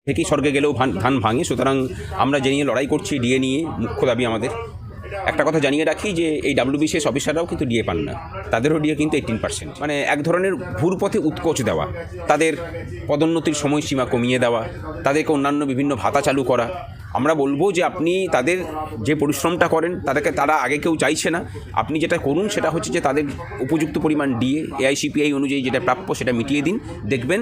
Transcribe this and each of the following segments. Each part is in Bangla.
থেকেই স্বর্গে গেলেও ধান ভাঙে। সুতরাং আমরা যে নিয়ে লড়াই করছি ডিএ নিয়ে, মুখ্য দাবি আমাদের। একটা কথা জানিয়ে রাখি যে এই WBCS অফিসাররাও কিন্তু ডিএ পান না, তাদেরও ডিএ কিন্তু 18%। মানে এক ধরনের ভুল পথে উৎকোচ দেওয়া, তাদের পদোন্নতির সময়সীমা কমিয়ে দেওয়া, তাদেরকে অন্যান্য বিভিন্ন ভাতা চালু করা। আমরা বলবো যে আপনি তাদের যে পরিশ্রমটা করেন তারা আগে কেউ চাইছে না। আপনি যেটা করুন সেটা হচ্ছে যে তাদের উপযুক্ত পরিমাণ ডিএ AICPI অনুযায়ী যেটা প্রাপ্য সেটা মিটিয়ে দিন। দেখবেন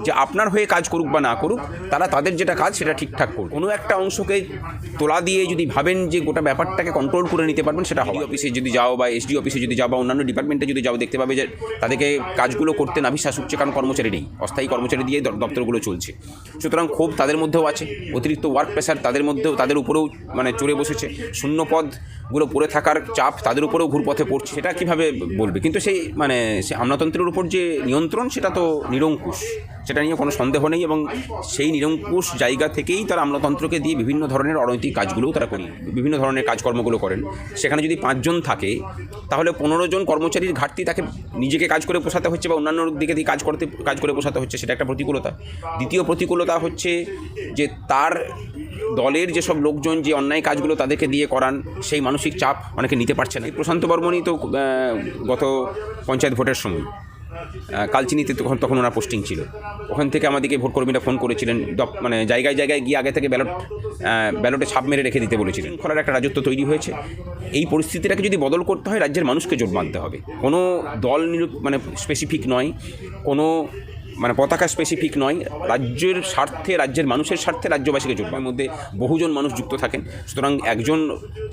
যে আপনার হয়ে কাজ করুক বা না করুক, তাদের যেটা কাজ সেটা ঠিকঠাক করুক। কোনো একটা অংশকে তোলা দিয়ে যদি ভাবেন যে গোটা ব্যাপারটাকে কন্ট্রোল করে নিতে পারবেন, সেটা হবে। অফিসে যদি যাও বা SD অফিসে যদি যাও বা অন্যান্য ডিপার্টমেন্টে যদি যাও, দেখতে পাবে যে তাদেরকে কাজগুলো করতে নাভিশ্বাস হচ্ছে, কারণ কর্মচারী নেই, অস্থায়ী কর্মচারী দিয়ে দপ্তরগুলো চলছে। সুতরাং ক্ষোভ তাদের মধ্যেও আছে, অতিরিক্ত ওয়ার্ক প্রেশার তাদের উপরেও মানে চড়ে বসেছে, শূন্য পদগুলো পড়ে থাকার চাপ তাদের উপরেও ঘুরপথে পড়ছে। সেটা কীভাবে বলবে? কিন্তু সেই আমলাতন্ত্রের উপর যে নিয়ন্ত্রণ সেটা তো নিরঙ্কুশ, সেটা নিয়ে কোনো সন্দেহ নেই। এবং সেই নিরঙ্কুশ জায়গা থেকেই তারা আমলাতন্ত্রকে দিয়ে বিভিন্ন ধরনের অনৈতিক কাজগুলোও তারা করেন, বিভিন্ন ধরনের কাজকর্মগুলো করেন। সেখানে যদি 5 জন থাকে তাহলে 15 জন কর্মচারীর ঘাটতি তাকে নিজেকে কাজ করে পোষাতে হচ্ছে বা অন্যান্য দিকে দিয়ে কাজ করে পোষাতে হচ্ছে, সেটা একটা প্রতিকূলতা। দ্বিতীয় প্রতিকূলতা হচ্ছে যে তার দলের যেসব লোকজন যে অন্যায় কাজগুলো তাদেরকে দিয়ে করান, সেই মানসিক চাপ অনেকে নিতে পারছে না। প্রশান্ত বর্মণই তো গত পঞ্চায়েত ভোটের সময় কালচিনিতে তখন ওনার পোস্টিং ছিল, ওখান থেকে আমাদেরকে ভোটকর্মীরা ফোন করেছিলেন, মানে জায়গায় জায়গায় গিয়ে আগে থেকে ব্যালটে ছাপ মেরে রেখে দিতে বলেছিলেন। খোলার একটা রাজত্ব তৈরি হয়েছে। এই পরিস্থিতিটাকে যদি বদল করতে হয়, রাজ্যের মানুষকে জোট বাঁধতে হবে। কোনো দল স্পেসিফিক নয়, কোনো পতাকা স্পেসিফিক নয়, রাজ্যের স্বার্থে, রাজ্যের মানুষের স্বার্থে রাজ্যবাসীকে জোট। মধ্যে বহুজন মানুষ যুক্ত থাকেন, সুতরাং একজন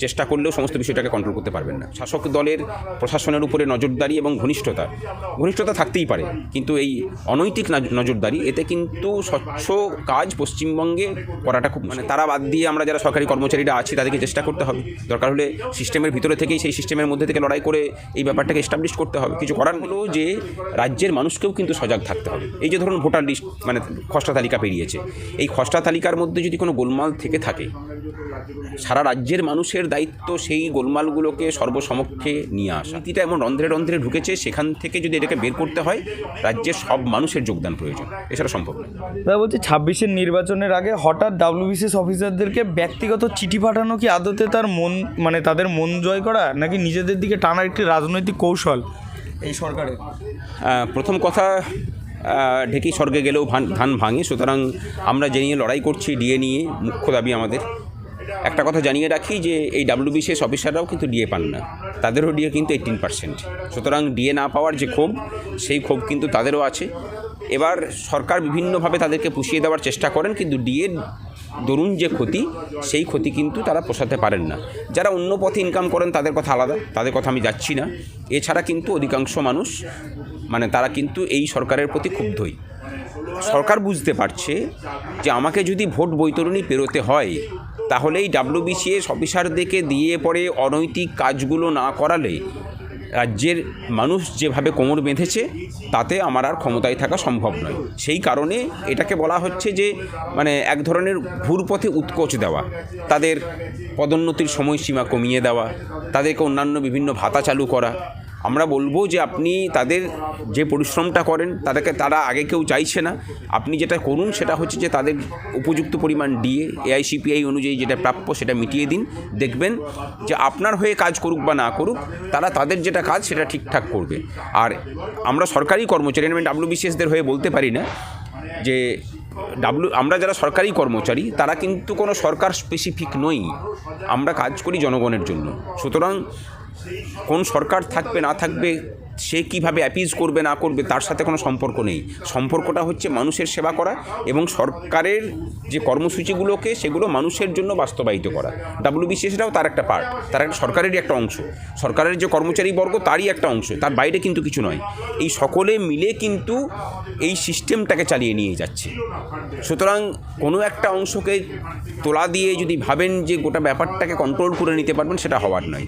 চেষ্টা করলেও সমস্ত বিষয়টাকে কন্ট্রোল করতে পারবেন না। শাসক দলের প্রশাসনের উপরে নজরদারি এবং ঘনিষ্ঠতা থাকতেই পারে, কিন্তু এই অনৈতিক নজরদারি, এতে কিন্তু স্বচ্ছ কাজ পশ্চিমবঙ্গে করাটা খুব তারা বাদ দিয়ে আমরা যারা সরকারি কর্মচারীরা আছি তাদেরকে চেষ্টা করতে হবে। দরকার হলে সিস্টেমের ভিতরে থেকেই, সেই সিস্টেমের মধ্যে থেকে লড়াই করে এই ব্যাপারটাকে এস্টাবলিশ করতে হবে। কিছু করার হলো যে রাজ্যের মানুষকেও কিন্তু সজাগ থাকতে হবে। এই যে ধরুন ভোটার লিস্ট খসড়া তালিকা পেরিয়েছে, এই খসড়া তালিকার মধ্যে যদি কোনো গোলমাল থেকে থাকে, সারা রাজ্যের মানুষের দায়িত্ব সেই গোলমালগুলোকে সর্বসমক্ষে নিয়ে আসা। নীতিটা এমন রন্ধ্রে রন্ধ্রে ঢুকেছে, সেখান থেকে যদি এটাকে বের করতে হয়, রাজ্যের সব মানুষের যোগদান প্রয়োজন, এছাড়া সম্ভব নয়। দাদা বলছি, 26-এর নির্বাচনের আগে হঠাৎ WBCS অফিসারদেরকে ব্যক্তিগত চিঠি পাঠানো কি আদতে তার মন তাদের মন জয় করা, নাকি নিজেদের দিকে টানার একটি রাজনৈতিক কৌশল এই সরকারের? প্রথম কথা, ঢেকেই স্বর্গে গেলেও ধান ভাঙে। সুতরাং আমরা যে নিয়ে লড়াই করছি ডিএ নিয়ে, মুখ্য দাবি আমাদের। একটা কথা জানিয়ে রাখি যে এই WBCS অফিসাররাও কিন্তু ডিএ পান না, তাদেরও ডিএ কিন্তু 18%। সুতরাং ডিএ না পাওয়ার যে ক্ষোভ, সেই ক্ষোভ কিন্তু তাদেরও আছে। এবার সরকার বিভিন্নভাবে তাদেরকে পুষিয়ে দেওয়ার চেষ্টা করেন, কিন্তু ডিএর দরুন যে ক্ষতি, সেই ক্ষতি কিন্তু তারা পোষাতে পারেন না। যারা অন্য পথে ইনকাম করেন তাদের কথা আলাদা, তাদের কথা আমি যাচ্ছি না। এছাড়া কিন্তু অধিকাংশ মানুষ তারা কিন্তু এই সরকারের প্রতি ক্ষুব্ধই। সরকার বুঝতে পারছে যে আমাকে যদি ভোট বৈতরণী পেরোতে হয়, তাহলে এই WBCS অফিসারদেরকে দিয়ে পরে অনৈতিক কাজগুলো না করালে রাজ্যের মানুষ যেভাবে কোমর বেঁধেছে, তাতে আমার আর ক্ষমতায় থাকা সম্ভব নয়। সেই কারণে এটাকে বলা হচ্ছে যে এক ধরনের ভুল পথে উৎকোচ দেওয়া, তাদের পদোন্নতির সময়সীমা কমিয়ে দেওয়া, তাদেরকে অন্যান্য বিভিন্ন ভাতা চালু করা। আমরা বলবো যে আপনি তাদের যে পরিশ্রমটা করেন তারা আগে কেউ চাইছে না। আপনি যেটা করুন সেটা হচ্ছে যে তাদের উপযুক্ত পরিমাণ ডিএ AICPI অনুযায়ী যেটা প্রাপ্য সেটা মিটিয়ে দিন। দেখবেন যে আপনার হয়ে কাজ করুক বা না করুক, তাদের যেটা কাজ সেটা ঠিকঠাক করবে। আর আমরা সরকারি কর্মচারী, WBCSদের হয়ে বলতে পারি না যে আমরা যারা সরকারি কর্মচারী তারা কিন্তু কোনো সরকার স্পেসিফিক নই, আমরা কাজ করি জনগণের জন্য। সুতরাং কোন সরকার থাকবে না থাকবে, সে কীভাবে অ্যাপিজ করবে না করবে, তার সাথে কোনো সম্পর্ক নেই। সম্পর্কটা হচ্ছে মানুষের সেবা করা এবং সরকারের যে কর্মসূচিগুলোকে সেগুলো মানুষের জন্য বাস্তবায়িত করা। WBCSটাও তার একটা পার্ট, তার একটা সরকারেরই একটা অংশ, সরকারের যে কর্মচারীবর্গ তারই একটা অংশ, তার বাইরে কিন্তু কিছু নয়। এই সকলে মিলে কিন্তু এই সিস্টেমটাকে চালিয়ে নিয়ে যাচ্ছে। সুতরাং কোনো একটা অংশকে তোলা দিয়ে যদি ভাবেন যে গোটা ব্যাপারটাকে কন্ট্রোল করে নিতে পারবেন, সেটা হওয়ার নয়।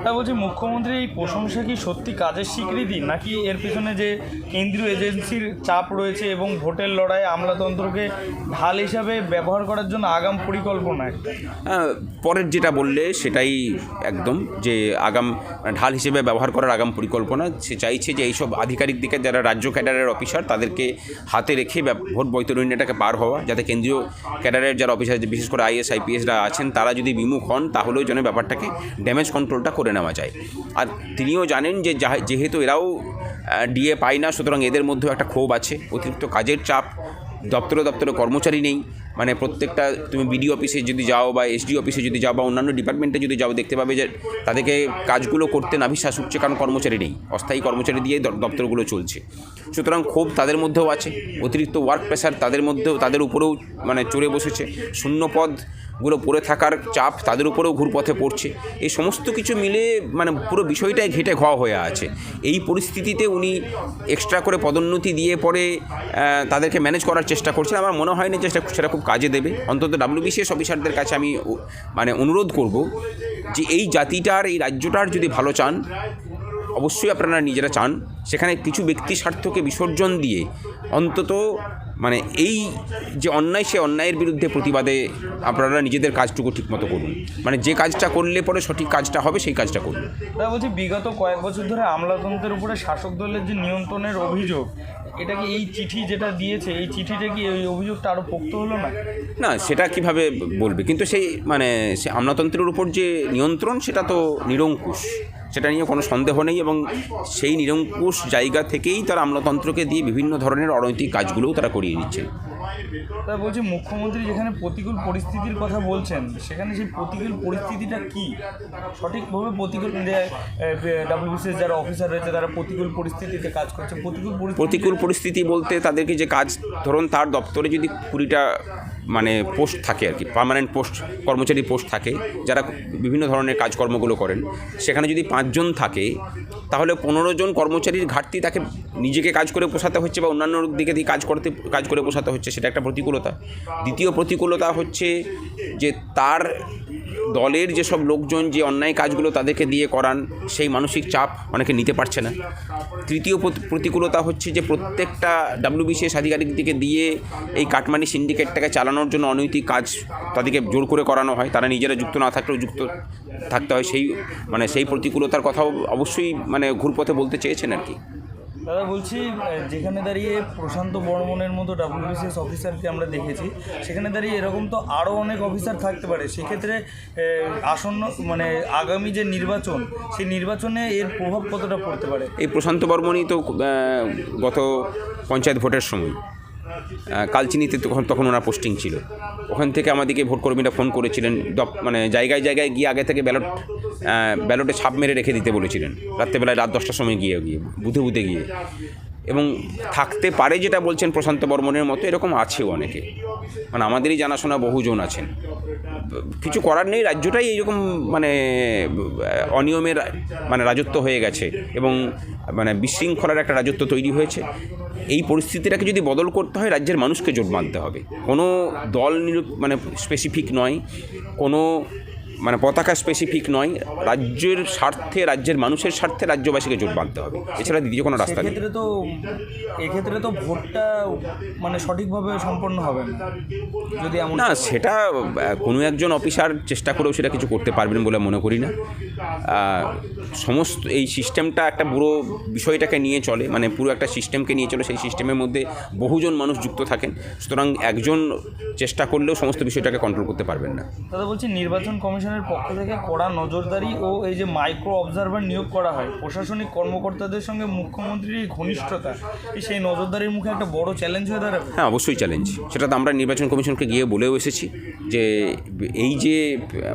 তা বলছি, মুখ্যমন্ত্রী এই প্রশংসা কি সত্যি কাজের স্বীকৃতি, নাকি এর পেছনে যে কেন্দ্রীয় এজেন্সির চাপ রয়েছে এবং ভোটের লড়াইয়ে আমলাতন্ত্রকে ঢাল হিসাবে ব্যবহার করার জন্য আগাম পরিকল্পনা একটা? পরের যেটা বললে সেটাই একদম, যে আগাম ঢাল হিসেবে ব্যবহার করার আগাম পরিকল্পনা। সে চাইছে যে এইসব আধিকারিক দিকে যারা রাজ্য ক্যাডারের অফিসার তাদেরকে হাতে রেখে ভোট বৈতরণীটাকে পার হওয়া, যাতে কেন্দ্রীয় ক্যাডারের যারা অফিসার বিশেষ করে আইএস আইপিএসরা আছেন তারা যদি বিমুখ হন তাহলেও যেন ব্যাপারটাকে ড্যামেজ কন্ট্রোলটা করে নেওয়া যায়। আর তিনিও জানেন যে যেহেতু এরাও ডিএ পায় না, সুতরাং এদের মধ্যেও একটা ক্ষোভ আছে, অতিরিক্ত কাজের চাপ, দপ্তরে দপ্তরে কর্মচারী নেই। মানে প্রত্যেকটা তুমি বিডিও অফিসে যদি যাও বা এসডি অফিসে যদি যাও বা অন্যান্য ডিপার্টমেন্টে যদি যাও, দেখতে পাবে যে তাদেরকে কাজগুলো করতে নাভিশ্বাস উঠছে, কারণ কর্মচারী নেই, অস্থায়ী কর্মচারী দিয়ে দপ্তরগুলো চলছে। সুতরাং ক্ষোভ তাদের মধ্যেও আছে, অতিরিক্ত ওয়ার্ক প্রেশার তাদের উপরেও মানে চড়ে বসেছে, শূন্য পদগুলো পড়ে থাকার চাপ তাদের উপরেও ঘুরপথে পড়ছে। এই সমস্ত কিছু মিলে মানে পুরো বিষয়টাই ঘেঁটে ঘ হয়ে আছে। এই পরিস্থিতিতে উনি এক্সট্রা করে পদোন্নতি দিয়ে পরে তাদেরকে ম্যানেজ করার চেষ্টা করছেন। আমার মনে হয় না যে সেটা খুব কাজে দেবে। অন্তত ডাব্লিউবিসিএস অফিসারদের কাছে আমি মানে অনুরোধ করব যে এই জাতিটার, এই রাজ্যটার যদি ভালো চান, অবশ্যই আপনারা নিজেরা চান, সেখানে কিছু ব্যক্তি স্বার্থকে বিসর্জন দিয়ে অন্তত মানে এই যে অন্যায়, সে অন্যায়ের বিরুদ্ধে প্রতিবাদে আপনারা নিজেদের কাজটুকু ঠিকমতো করুন। মানে যে কাজটা করলে পরে সঠিক কাজটা হবে সেই কাজটা করুন। তাই বলছি, বিগত কয়েক বছর ধরে আমলাতন্ত্রের উপরে শাসক দলের যে নিয়ন্ত্রণের অভিযোগ, এটা কি এই চিঠি যেটা দিয়েছে, এই চিঠিটা কি এই অভিযোগটা আরও পোক্ত হলো না? না, সেটা কিভাবে বলবে, কিন্তু সেই মানে সে আমলাতন্ত্রের উপর যে নিয়ন্ত্রণ সেটা তো নিরঙ্কুশ, সেটা নিয়ে কোনো সন্দেহ নেই। এবং সেই নিরঙ্কুশ জায়গা থেকেই তারা আমলাতন্ত্রকে দিয়ে বিভিন্ন ধরনের অনৈতিক কাজগুলোও তারা করিয়ে নিচ্ছেন। তা বলছি, মুখ্যমন্ত্রী যেখানে প্রতিকূল পরিস্থিতির কথা বলছেন, সেখানে সেই প্রতিকূল পরিস্থিতিটা কি সঠিকভাবে প্রতিকূল, যে ডাব্লিউবিসিএস যারা অফিসার রয়েছে তারা প্রতিকূল পরিস্থিতিতে কাজ করছে, প্রতিকূল পরিস্থিতি বলতে তাদেরকে যে কাজ, ধরুন তার দপ্তরে যদি 20টা মানে পোস্ট থাকে আর কি, পার্মানেন্ট পোস্ট, কর্মচারী পোস্ট থাকে যারা বিভিন্ন ধরনের কাজকর্মগুলো করেন, সেখানে যদি 5 জন থাকে তাহলে 15 জন কর্মচারীর ঘাটতি তাকে নিজেকে কাজ করে পোষাতে হচ্ছে বা অন্যান্য দিকে দিয়ে কাজ করে পোষাতে হচ্ছে, সেটা একটা প্রতিকূলতা। দ্বিতীয় প্রতিকূলতা হচ্ছে যে তার দলের যেসব লোকজন যে অন্যায় কাজগুলো তাদেরকে দিয়ে করান, সেই মানসিক চাপ অনেকে নিতে পারছে না। তৃতীয় প্রতিকূলতা হচ্ছে যে প্রত্যেকটা ডাব্লিউবিসিএস আধিকারিক দিকে দিয়ে এই কাটমানি সিন্ডিকেটটাকে চালানোর জন্য অনৈতিক কাজ তাদেরকে জোর করে করানো হয়, তারা নিজেরা যুক্ত না থাকলেও যুক্ত থাকতে হয়। সেই প্রতিকূলতার কথাও অবশ্যই মানে ঘুরপথে বলতে চেয়েছেন আর কি। দাদা বলছি, যেখানে দাঁড়িয়ে প্রশান্ত বর্মনের মতো ডাব্লিউবিসিএস অফিসারকে আমরা দেখেছি, সেখানে দাঁড়িয়ে এরকম তো আরও অনেক অফিসার থাকতে পারে। সেক্ষেত্রে আসন্ন মানে আগামী যে নির্বাচন, সেই নির্বাচনে এর প্রভাব কতটা পড়তে পারে? এই প্রশান্ত বর্মনই তো গত পঞ্চায়েত ভোটের সময় কালচিনিতে তখন ওনার পোস্টিং ছিল, ওখান থেকে আমাদেরকে ভোটকর্মীরা ফোন করেছিলেন, মানে জায়গায় জায়গায় গিয়ে আগে থেকে ব্যালটে ছাপ মেরে রেখে দিতে বলেছিলেন, রাত্রেবেলায় রাত 10টার সময় গিয়ে বুথে গিয়ে। এবং থাকতে পারে যেটা বলছেন প্রশান্ত বর্মনের মতো, এরকম আছেও অনেকে, মানে আমাদেরই জানাশোনা বহুজন আছেন। কিছু করার নেই, রাজ্যটাই এইরকম মানে অনিয়মের মানে রাজত্ব হয়ে গেছে এবং মানে বিশৃঙ্খলার একটা রাজত্ব তৈরি হয়েছে। এই পরিস্থিতিটাকে যদি বদল করতে হয়, রাজ্যের মানুষকে জোট বাঁধতে হবে। কোনো দল মানে স্পেসিফিক নয়, কোনো মানে পতাকা স্পেসিফিক নয়, রাজ্যের স্বার্থে, রাজ্যের মানুষের স্বার্থে রাজ্যবাসীকে জোট বাঁধতে হবে, এছাড়া দ্বিতীয় কোনো রাস্তা নেই। এক্ষেত্রে তো ভোটটা মানে সঠিকভাবে সম্পন্ন হবে না যদি এমন না, সেটা কোনো একজন অফিসার চেষ্টা করেও সেটা কিছু করতে পারবেন বলে মনে করি না। সমস্ত এই সিস্টেমটা একটা পুরো বিষয়টাকে নিয়ে চলে, মানে পুরো একটা সিস্টেমকে নিয়ে চলে, সেই সিস্টেমের মধ্যে বহুজন মানুষ যুক্ত থাকেন, সুতরাং একজন চেষ্টা করলেও সমস্ত বিষয়টাকে কন্ট্রোল করতে পারবেন না। দাদা বলছি, নির্বাচন কমিশনের পক্ষ থেকে কড়া নজরদারি ও এই যে মাইক্রো অবজারভার নিয়োগ করা হয়, প্রশাসনিক কর্মকর্তাদের সঙ্গে মুখ্যমন্ত্রীর ঘনিষ্ঠতা, সেই নজরদারির মুখে একটা বড় চ্যালেঞ্জ হয়ে দাঁড়াবে। হ্যাঁ, অবশ্যই চ্যালেঞ্জ। সেটা তো আমরা নির্বাচন কমিশনকে গিয়ে বলেও এসেছি যে এই যে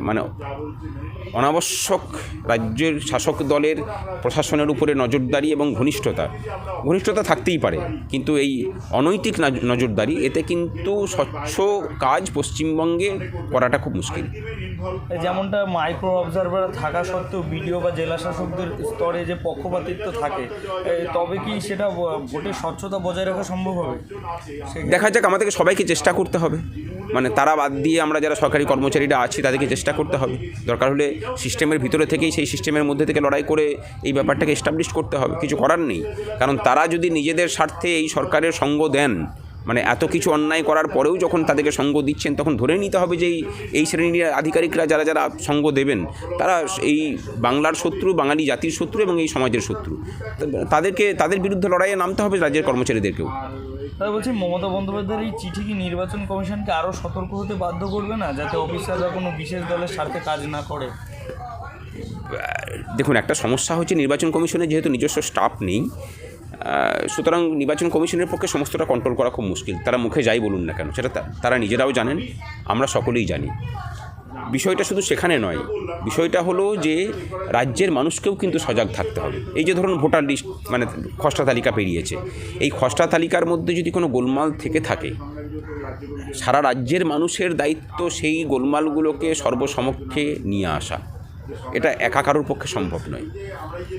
মানে অনাবশ্যক রাজ্যের শাসক দলের প্রশাসনের উপরে নজরদারি এবং ঘনিষ্ঠতা থাকতেই পারে, কিন্তু এই অনৈতিক নজরদারি, এতে কিন্তু স্বচ্ছ কাজ পশ্চিমবঙ্গে করাটা খুব মুশকিল। যেমনটা মাইক্রো অবজারভার থাকা সত্ত্বেও বিডিও বা জেলা শাসকদের স্তরে যে পক্ষপাতিত্ব থাকে, তবে কি সেটা ভোটের স্বচ্ছতা বজায় রাখা সম্ভব হবে? দেখা যাক, আমাদেরকে সবাইকে চেষ্টা করতে হবে। মানে তারা বাদ দিয়ে আমরা যারা সরকারি কর্মচারীরা আছি তাদেরকে চেষ্টা করতে হবে, দরকার হলে সিস্টেমের ভিতরে থেকেই সেই সিস্টেমের মধ্যে থেকে লড়াই করে এই ব্যাপারটাকে এস্টাবলিশ করতে হবে, কিছু করার নেই। কারণ তারা যদি নিজেদের স্বার্থে এই সরকারের সঙ্গ দেন, মানে এত কিছু অন্যায় করার পরেও যখন তাদেরকে সঙ্গ দিচ্ছেন, তখন ধরে নিতে হবে যে এই শ্রেণীর আধিকারিকরা যারা যারা সঙ্গ দেবেন তারা এই বাংলার শত্রু, বাঙালি জাতির শত্রু এবং এই সমাজের শত্রু। তাদের বিরুদ্ধে লড়াইয়ে নামতে হবে রাজ্যের কর্মচারীদেরকেও। তাই বলছি, মমতা বন্দ্যোপাধ্যায়ের এই চিঠি কি নির্বাচন কমিশনকে আরও সতর্ক হতে বাধ্য করবে না, যাতে অফিসাররা কোনো বিশেষ দলের স্বার্থে কাজ না করে? দেখুন, একটা সমস্যা হচ্ছে নির্বাচন কমিশনের যেহেতু নিজস্ব স্টাফ নেই, সুতরাং নির্বাচন কমিশনের পক্ষে সমস্তটা কন্ট্রোল করা খুব মুশকিল। তারা মুখে যাই বলুন না কেন, সেটা তারা নিজেরাও জানেন, আমরা সকলেই জানি। বিষয়টা শুধু সেখানে নয়, বিষয়টা হলো যে রাজ্যের মানুষকেও কিন্তু সজাগ থাকতে হবে। এই যে ধরুন ভোটার লিস্ট, মানে খসড়া তালিকা পেরিয়েছে, এই খসড়া তালিকার মধ্যে যদি কোনো গোলমাল থেকে থাকে, সারা রাজ্যের মানুষের দায়িত্ব সেই গোলমালগুলোকে সর্বসমক্ষে নিয়ে আসা। এটা একা কারোর পক্ষে সম্ভব নয়।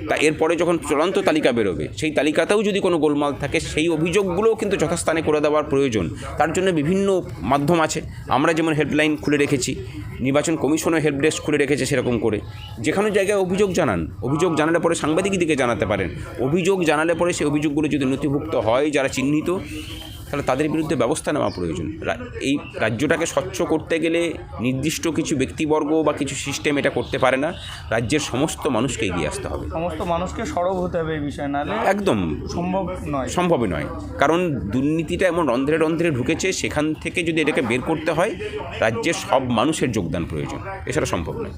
তা এরপরে যখন চূড়ান্ত তালিকা বেরোবে, সেই তালিকাতেও যদি কোনো গোলমাল থাকে, সেই অভিযোগগুলোও কিন্তু যথাস্থানে করে দেওয়ার প্রয়োজন। তার জন্য বিভিন্ন মাধ্যম আছে। আমরা যেমন হেল্পলাইন খুলে রেখেছি, নির্বাচন কমিশনও হেল্প ডেস্ক খুলে রেখেছে সেরকম করে। যেখানে জায়গায় অভিযোগ জানান, অভিযোগ জানালে পরে সাংবাদিকদিকে জানাতে পারেন। অভিযোগ জানালে পরে সেই অভিযোগগুলো যদি নথিভুক্ত হয়, যারা চিহ্নিত, তাহলে তাদের বিরুদ্ধে ব্যবস্থা নেওয়া প্রয়োজন। এই রাজ্যটাকে স্বচ্ছ করতে গেলে নির্দিষ্ট কিছু ব্যক্তিবর্গ বা কিছু সিস্টেম এটা করতে পারে না, রাজ্যের সমস্ত মানুষকে এগিয়ে আসতে হবে, সমস্ত মানুষকে সরব হতে হবে এই বিষয়ে, নাহলে একদম সম্ভবই নয়। কারণ দুর্নীতিটা এমন রন্ধ্রে রন্ধ্রে ঢুকেছে, সেখান থেকে যদি এটাকে বের করতে হয়, রাজ্যের সব মানুষের যোগদান প্রয়োজন, এছাড়া সম্ভব নয়।